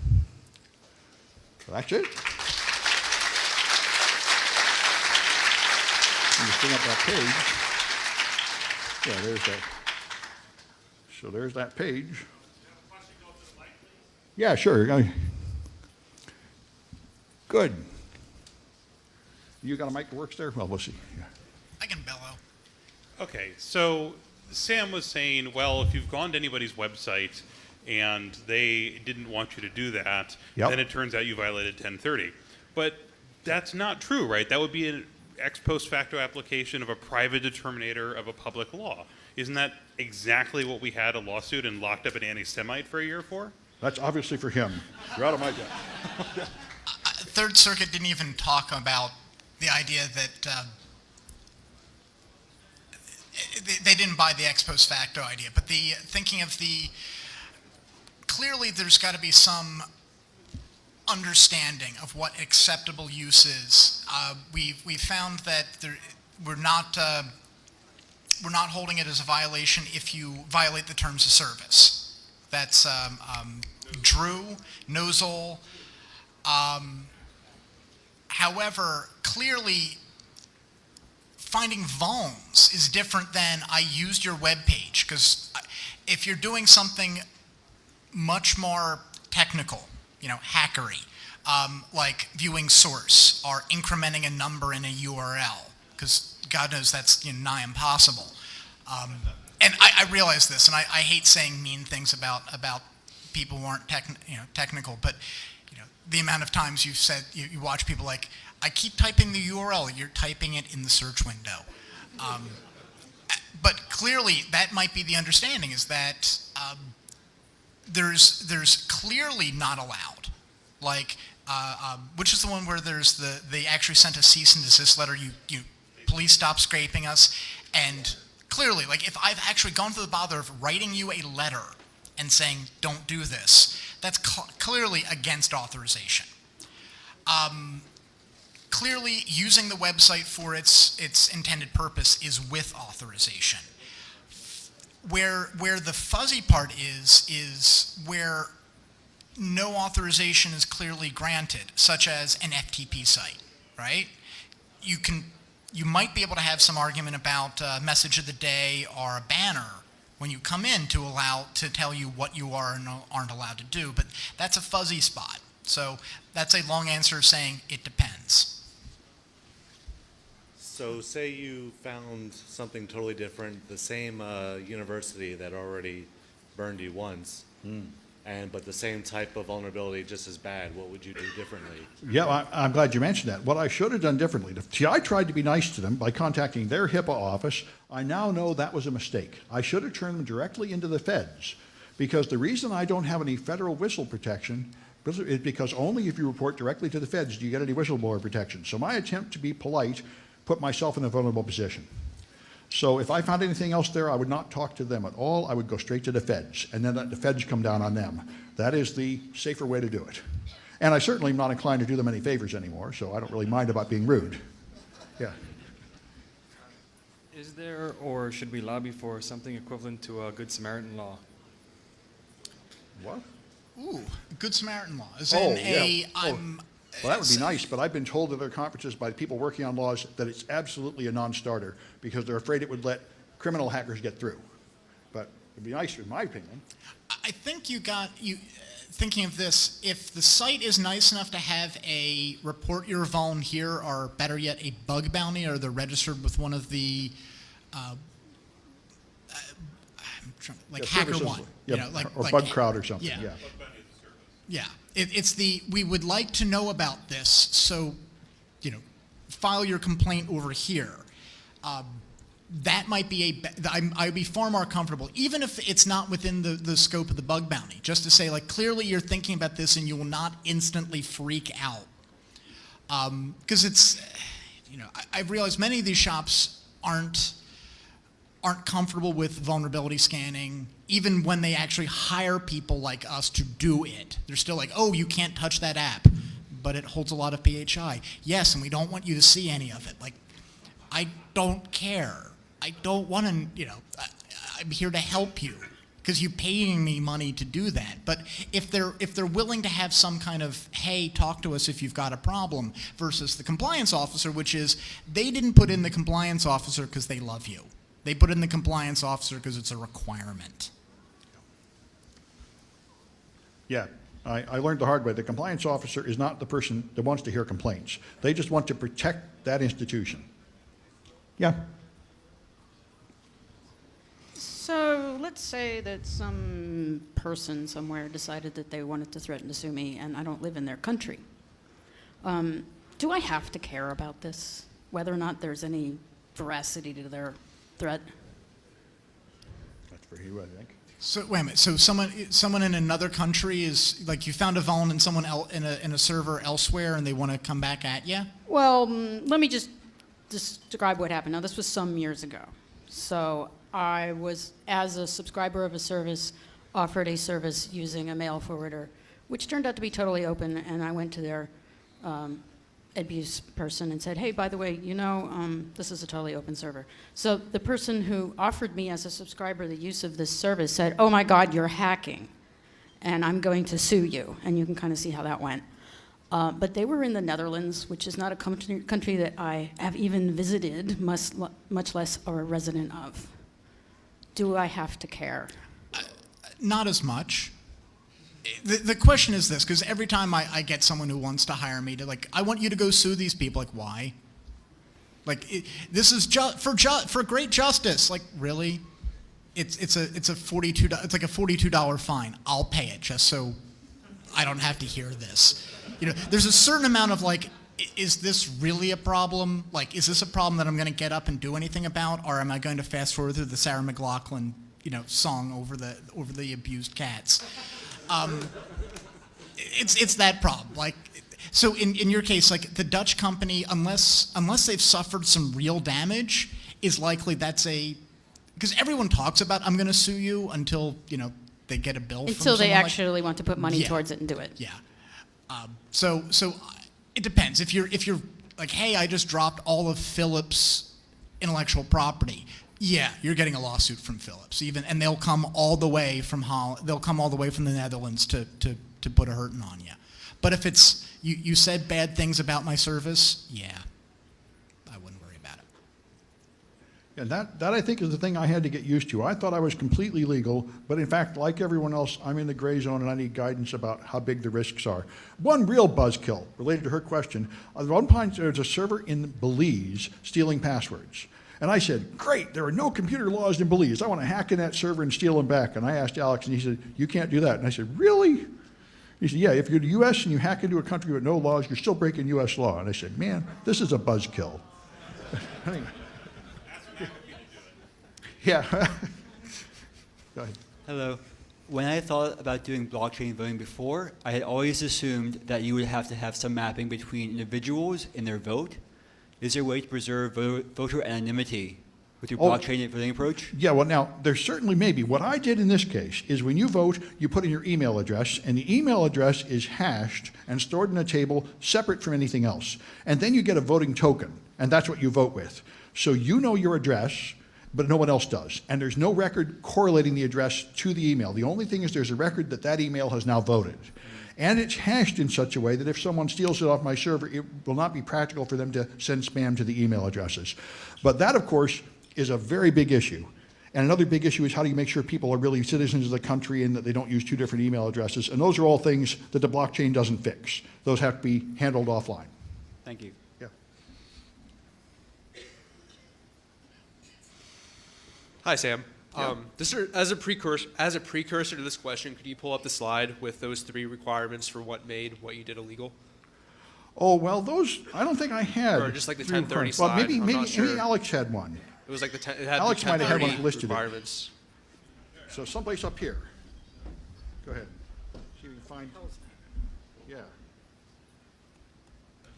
So that's it. Let me bring up that page. Yeah, there's that. So there's that page. Yeah, sure. Good. You got a mic that works there? Well, we'll see. Yeah. I can bellow. Okay, so Sam was saying, well, if you've gone to anybody's website and they didn't want you to do that, Yep. then it turns out you violated 1030. But That's not true, right? That would be an ex post facto application of a private determinator of a public law. Isn't that exactly what we had a lawsuit and locked up an anti-Semite for a year for? That's obviously for him. You're out of my depth. Third Circuit didn't even talk about the idea that they didn't buy the ex post facto idea, but the thinking of clearly there's got to be some understanding of what acceptable use is. We found that we're not holding it as a violation if you violate the terms of service. That's Drew, Nozol. However, clearly, finding vulns is different than I used your web page, because if you're doing something much more technical, hackery, like viewing source or incrementing a number in a URL, because God knows that's nigh impossible. And I realize this, and I hate saying mean things about people who aren't technical, but the amount of times you've said you watch people like, I keep typing the URL, you're typing it in the search window. But clearly that might be the understanding, is that there's clearly not allowed, like which is the one where they actually sent a cease and desist letter. You please stop scraping us. And clearly, like, if I've actually gone through the bother of writing you a letter and saying don't do this, that's clearly against authorization. Clearly, using the website for its intended purpose is with authorization. Where the fuzzy part is where no authorization is clearly granted, such as an FTP site, right? You might be able to have some argument about message of the day or a banner when you come in to tell you what you are and aren't allowed to do, but that's a fuzzy spot. So that's a long answer saying it depends. So say you found something totally different, the same university that already burned you once, but the same type of vulnerability just as bad, what would you do differently? Yeah, I'm glad you mentioned that. What I should have done differently, see, I tried to be nice to them by contacting their HIPAA office. I now know that was a mistake. I should have turned them directly into the feds, because the reason I don't have any federal whistle protection is because only if you report directly to the feds do you get any whistleblower protection. So my attempt to be polite put myself in a vulnerable position. So if I found anything else there, I would not talk to them at all. I would go straight to the feds, and then let the feds come down on them. That is the safer way to do it. And I certainly am not inclined to do them any favors anymore, so I don't really mind about being rude. Yeah. Is there, or should we lobby for something equivalent to a Good Samaritan law? What? Ooh, Good Samaritan law. As Oh, in yeah. a, Oh. Well, that would be nice, but I've been told at other conferences by people working on laws that it's absolutely a non-starter because they're afraid it would let criminal hackers get through. But it'd be nice, in my opinion. I think thinking of this, if the site is nice enough to have a report your vuln here, or better yet, a bug bounty, or they're registered with one of the, like HackerOne. Yeah, or Bug Crowd or something, yeah. yeah. Yeah, we would like to know about this, so, file your complaint over here. That might be I'd be far more comfortable, even if it's not within the scope of the bug bounty, just to say, like, clearly you're thinking about this and you will not instantly freak out. Because it's, I've realized many of these shops aren't comfortable with vulnerability scanning, even when they actually hire people like us to do it. They're still like, oh, you can't touch that app, but it holds a lot of PHI. Yes, and we don't want you to see any of it. Like, I don't care. I don't want to, I'm here to help you because you're paying me money to do that. But if they're willing to have some kind of, hey, talk to us if you've got a problem, versus the compliance officer, which is, they didn't put in the compliance officer because they love you. They put in the compliance officer because it's a requirement. Yeah, I learned the hard way. The compliance officer is not the person that wants to hear complaints. They just want to protect that institution. Yeah. So let's say that some person somewhere decided that they wanted to threaten to sue me, and I don't live in their country. Do I have to care about this, whether or not there's any veracity to their threat? That's for you, I think. So wait a minute. So someone in another country is like you found a vuln in someone in a server elsewhere, and they want to come back at you. Well, let me just describe what happened. Now, this was some years ago. So I was, as a subscriber of a service, offered a service using a mail forwarder, which turned out to be totally open, and I went to their abuse person and said, hey, by the way, this is a totally open server. So the person who offered me as a subscriber the use of this service said, oh my God, you're hacking, and I'm going to sue you. And you can kind of see how that went. But they were in the Netherlands, which is not a country that I have even visited, much less are a resident of. Do I have to care? Not as much. The question is this, because every time I get someone who wants to hire me to I want you to go sue these people. Like, why? This is for great justice. Like, really? It's a $42 fine. I'll pay it just so I don't have to hear this. There's a certain amount of is this really a problem? Is this a problem that I'm going to get up and do anything about, or am I going to fast forward through the Sarah McLachlan, song over the abused cats? It's that problem. So in your case, the Dutch company, unless they've suffered some real damage, is likely because everyone talks about I'm going to sue you until they get a bill. Until from they someone actually want to put money towards it and do it. Yeah. So it depends. If you're hey, I just dropped all of Philips' intellectual property. Yeah, you're getting a lawsuit from Philips, and they'll come all the way from the Netherlands to put a hurting on you. But if it's you said bad things about my service, yeah, I wouldn't worry about it. And that I think is the thing I had to get used to. I thought I was completely legal, but in fact, like everyone else, I'm in the gray zone and I need guidance about how big the risks are. One real buzzkill related to her question. At one point, there's a server in Belize stealing passwords. And I said, great, there are no computer laws in Belize. I want to hack in that server and steal them back. And I asked Alex, and he said, you can't do that. And I said, really? He said, yeah, if you're the U.S. and you hack into a country with no laws, you're still breaking U.S. law. And I said, man, this is a buzzkill. Anyway. Yeah. Go ahead. Hello. When I thought about doing blockchain voting before, I had always assumed that you would have to have some mapping between individuals in their vote. Is there a way to preserve voter anonymity with your blockchain voting approach? Yeah, well, now, there certainly may be. What I did in this case is when you vote, you put in your email address, and the email address is hashed and stored in a table separate from anything else. And then you get a voting token, and that's what you vote with. So you know your address, but no one else does. And there's no record correlating the address to the email. The only thing is there's a record that email has now voted. And it's hashed in such a way that if someone steals it off my server, it will not be practical for them to send spam to the email addresses. But that, of course, is a very big issue. And another big issue is how do you make sure people are really citizens of the country and that they don't use two different email addresses. And those are all things that the blockchain doesn't fix. Those have to be handled offline. Thank you. Yeah. Hi, Sam. Yeah. As a precursor to this question, could you pull up the slide with those 3 requirements for what made what you did illegal? Oh, well, those, I don't think I had. Or just like the 3 1030 requirements. Well, slide, maybe, I'm maybe, not sure. maybe Alex had one. It was like it had Alex the might have had 1030 one listed. requirements. So someplace up here. Go ahead. See if you can find. Yeah.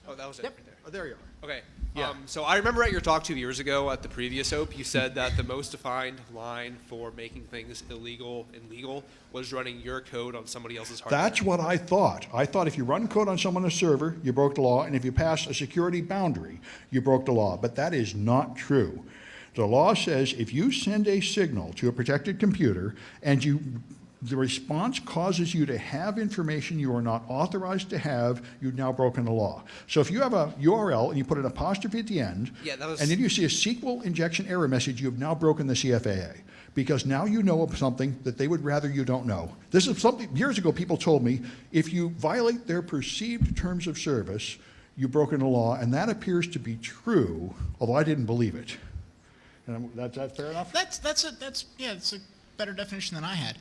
Oh, that was it. Yep. Right there. Oh, there you are. Okay. Yeah. So I remember at your talk 2 years ago at the previous OPE, you said that the most defined line for making things illegal and legal was running your code on somebody else's hardware. That's what I thought. I thought if you run code on someone's server, you broke the law, and if you pass a security boundary, you broke the law. But that is not true. The law says if you send a signal to a protected computer and the response causes you to have information you are not authorized to have, you've now broken the law. So if you have a URL and you put an apostrophe at the end, Yeah, that was- and then you see a SQL injection error message, you have now broken the CFAA. Because now you know of something that they would rather you don't know. This is something, years ago people told me, if you violate their perceived terms of service, you've broken the law, and that appears to be true, although I didn't believe it. And that's fair enough? That's a better definition than I had.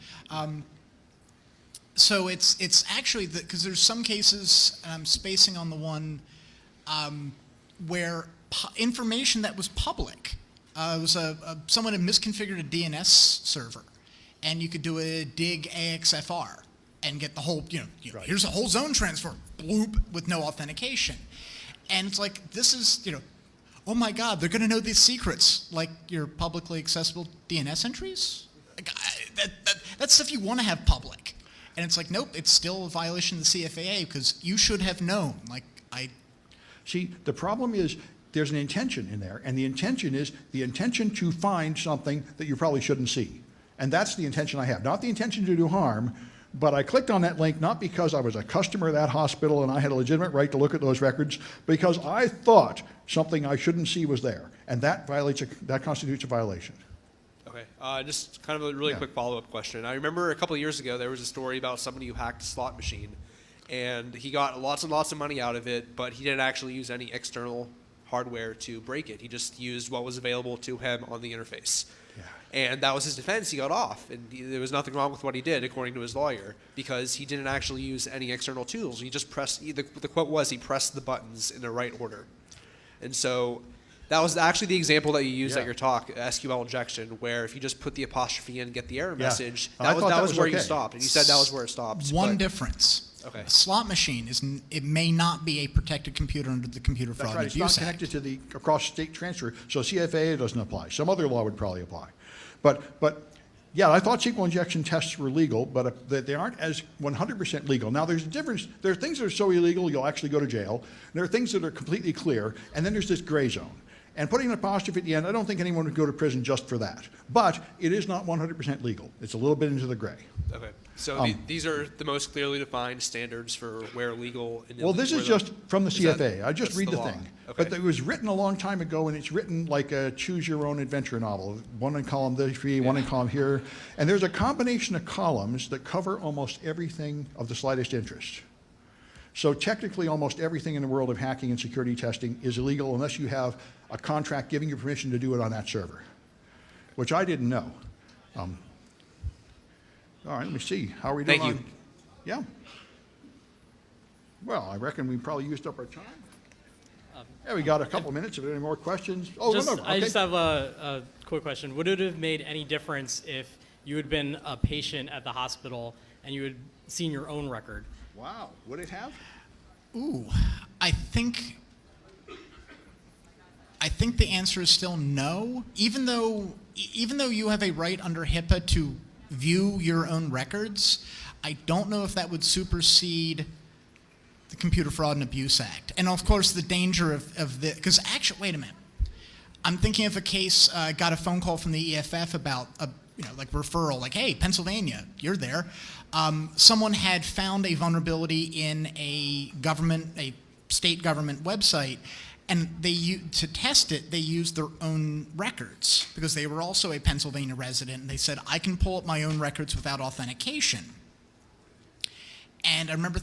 So it's actually because there's some cases, and I'm spacing on the one where information that was public, someone had misconfigured a DNS server, and you could do a dig AXFR and get the whole, Right. here's a whole zone transfer, bloop, with no authentication. And it's like, this is, oh my God, they're going to know these secrets, like your publicly accessible DNS entries? Like, that's stuff you want to have public. And it's like, nope, it's still a violation of the CFAA because you should have known. See, the problem is there's an intention in there, and the intention is the intention to find something that you probably shouldn't see. And that's the intention I have. Not the intention to do harm, but I clicked on that link not because I was a customer of that hospital and I had a legitimate right to look at those records, because I thought something I shouldn't see was there. And that constitutes a violation. Okay, just kind of a really Yeah. quick follow-up question. I remember a couple of years ago there was a story about somebody who hacked a slot machine, and he got lots and lots of money out of it, but he didn't actually use any external hardware to break it. He just used what was available to him on the interface. Yeah. And that was his defense. He got off, and there was nothing wrong with what he did, according to his lawyer, because he didn't actually use any external tools. He just pressed, the quote was, he pressed the buttons in the right order. And so that was actually the example that you used at your talk, SQL injection, where if you just put the apostrophe in and get the error Yeah. message, And I that thought that was where you okay. stopped. And you said that was where it stopped. One but- difference. Okay. A slot machine it may not be a protected computer under the Computer That's Fraud right. and It's not Abuse connected Act. to the across-state transfer, so CFAA doesn't apply. Some other law would probably apply. But yeah, I thought SQL injection tests were legal, but they aren't as 100% legal. Now, there's a difference. There are things that are so illegal you'll actually go to jail. There are things that are completely clear, and then there's this gray zone. And putting an apostrophe at the end, I don't think anyone would go to prison just for that. But it is not 100% legal. It's a little bit into the gray. Okay. So these are the most clearly defined standards for where legal and Well, this is where just from the CFA. I just that's read the law. thing. Okay. But it was written a long time ago, and it's written like a choose-your-own-adventure novel. One in column three, one in column here. And there's a combination of columns that cover almost everything of the slightest interest. So technically, almost everything in the world of hacking and security testing is illegal unless you have a contract giving you permission to do it on that server, which I didn't know. All right, let me see. How are we doing? Thank you. Yeah. Well, I reckon we probably used up our time. Yeah, we got a couple minutes. If there are any more questions. Oh, Just, no, no. I Okay. just have a quick question. Would it have made any difference if you had been a patient at the hospital and you had seen your own record? Wow. Would it have? Ooh, I think the answer is still no. Even though you have a right under HIPAA to view your own records, I don't know if that would supersede the Computer Fraud and Abuse Act. And of course, the danger of the, because actually, wait a minute. I'm thinking of a case, got a phone call from the EFF about a, like referral, like, hey, Pennsylvania, you're there. Someone had found a vulnerability in a state government website, and to test it, they used their own records because they were also a Pennsylvania resident, and they said, I can pull up my own records without authentication. And I remember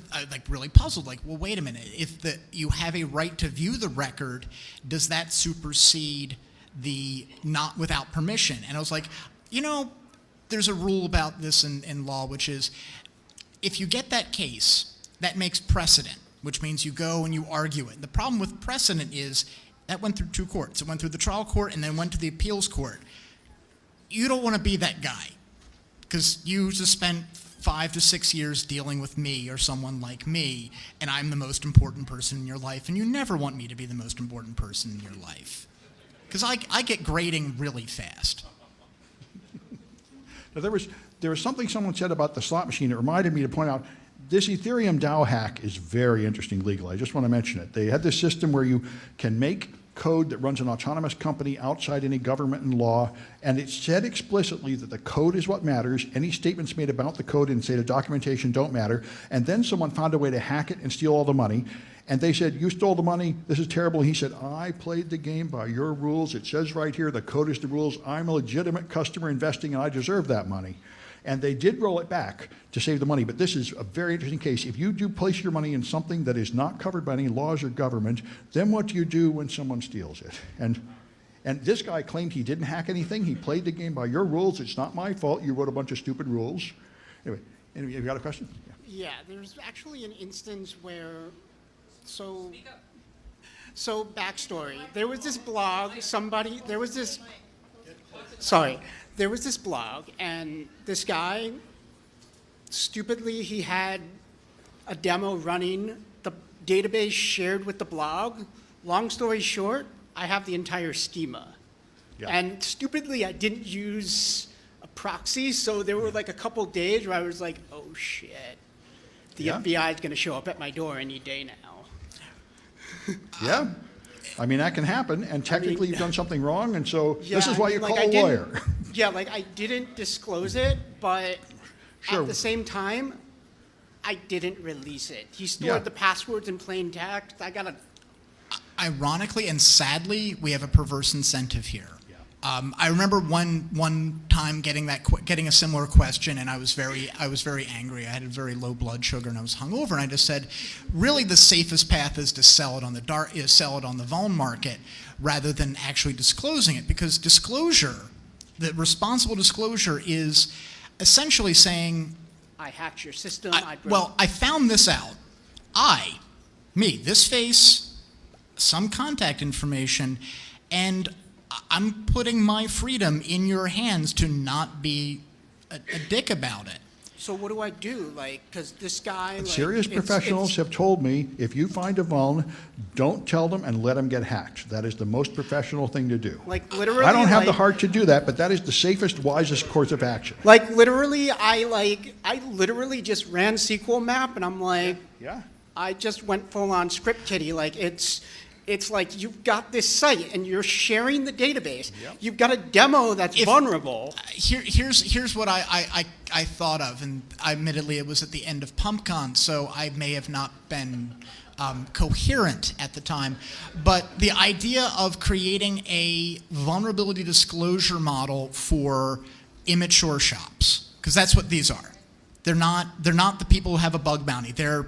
really puzzled, like, well, wait a minute, if you have a right to view the record, does that supersede the not without permission? And I was like, there's a rule about this in law, which is if you get that case, that makes precedent, which means you go and you argue it. The problem with precedent is that went through two courts. It went through the trial court and then went to the appeals court. You don't want to be that guy because you just spent 5 to 6 years dealing with me or someone like me, and I'm the most important person in your life, and you never want me to be the most important person in your life. Because I get grading really fast. Now, there was something someone said about the slot machine that reminded me to point out this Ethereum DAO hack is very interesting legally. I just want to mention it. They had this system where you can make code that runs an autonomous company outside any government and law, and it said explicitly that the code is what matters. Any statements made about the code and say the documentation don't matter. And then someone found a way to hack it and steal all the money. And they said, you stole the money, this is terrible. He said, I played the game by your rules. It says right here, the code is the rules. I'm a legitimate customer investing and I deserve that money. And they did roll it back to save the money. But this is a very interesting case. If you do place your money in something that is not covered by any laws or government, then what do you do when someone steals it? And this guy claimed he didn't hack anything. He played the game by your rules. It's not my fault. You wrote a bunch of stupid rules. Anyway, you got a question? Yeah, there's actually an instance where, so So backstory, there was this blog, there was this blog, and this guy, stupidly, he had a demo running, the database shared with the blog. Long story short, I have the entire schema. Yeah. And stupidly, I didn't use a proxy, so there were like a couple days where I was like, oh shit, the Yeah. FBI is gonna show up at my door any day now. Yeah. I mean, that can happen, and technically you've done something wrong, and so this is Yeah, why I you mean, call like, a lawyer. Yeah, like I didn't disclose it, but Sure. at the same time, I didn't release it. He stored Yeah. the passwords in plain text. I gotta. Ironically and sadly, we have a perverse incentive here. I remember one time getting a similar question, and I was very angry. I had a very low blood sugar, and I was hungover, and I just said, really, the safest path is to sell it on the Vaughn market, rather than actually disclosing it, because disclosure, the responsible disclosure, is essentially saying, I hacked your system. I found this out. This face, some contact information, and I'm putting my freedom in your hands to not be a dick about it. So what do I do? Like, because this guy. Like, Serious professionals have told me, if you find a vuln, don't tell them and let them get hacked. That is the most professional thing to do. Like literally. I don't have the like- heart to do that, but that is the safest, wisest course of action. Like literally, I literally just ran SQL map, and I'm like, Yeah. I just went full on script kiddie. Like it's like you've got this site and you're sharing the database. Yep. You've got a demo that's vulnerable. Here's what I thought of, and admittedly it was at the end of PumpCon, so I may have not been coherent at the time. But the idea of creating a vulnerability disclosure model for immature shops, because that's what these are. They're not the people who have a bug bounty. They're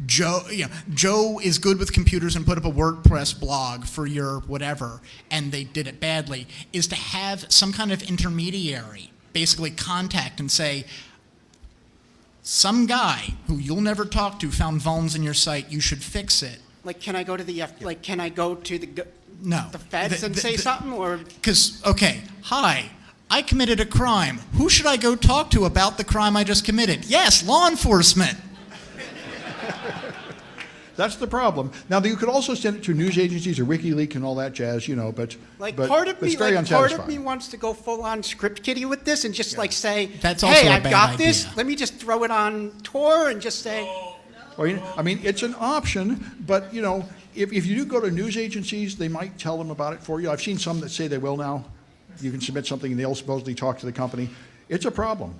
Joe is good with computers and put up a WordPress blog for your whatever, and they did it badly, is to have some kind of intermediary basically contact and say, some guy who you'll never talk to found vulns in your site, you should fix it. Like, can I go to the can I go to the No. the feds and say something, or Because, okay, hi, I committed a crime. Who should I go talk to about the crime I just committed? Yes, law enforcement. That's the problem. Now, you could also send it to news agencies or WikiLeaks and all that jazz, but like but part of it's me very like part of unsatisfying. me wants to go full on script kiddie with this and just like say, That's also hey, a I've bad got this. idea. Let me just throw it on Tor and just say. I mean, it's an option, but if you do go to news agencies, they might tell them about it for you. I've seen some that say they will now. You can submit something and they'll supposedly talk to the company. It's a problem.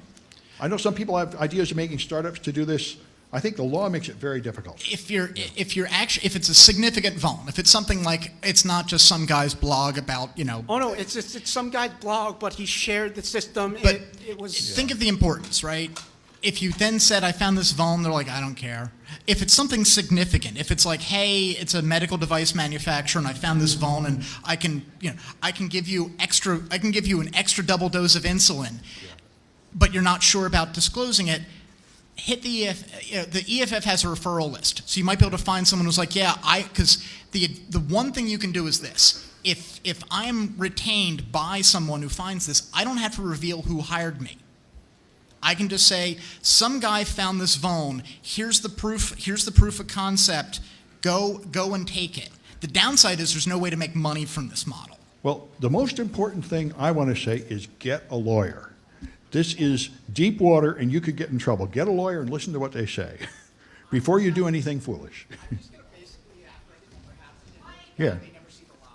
I know some people have ideas of making startups to do this. I think the law makes it very difficult. If it's a significant vuln, if it's something like, it's not just some guy's blog about, Oh no, it's some guy's blog, but he shared the system. But it was. think of the importance, right? If you then said, I found this vuln, they're like, I don't care. If it's something significant, if it's like, hey, it's a medical device manufacturer and I found this vuln and I can give you an extra double dose of insulin, but you're not sure about disclosing it, hit the EFF. The EFF has a referral list, so you might be able to find someone who's like, because the one thing you can do is this: if I'm retained by someone who finds this, I don't have to reveal who hired me. I can just say, some guy found this vuln. Here's the proof. Here's the proof of concept. Go and take it. The downside is there's no way to make money from this model. Well, the most important thing I want to say is get a lawyer. This is deep water, and you could get in trouble. Get a lawyer and listen to what they say before you do anything foolish. Yeah.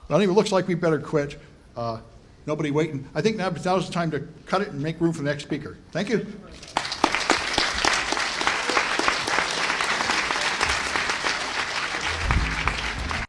I think it looks like we better quit. Nobody waiting. I think now's the time to cut it and make room for the next speaker. Thank you.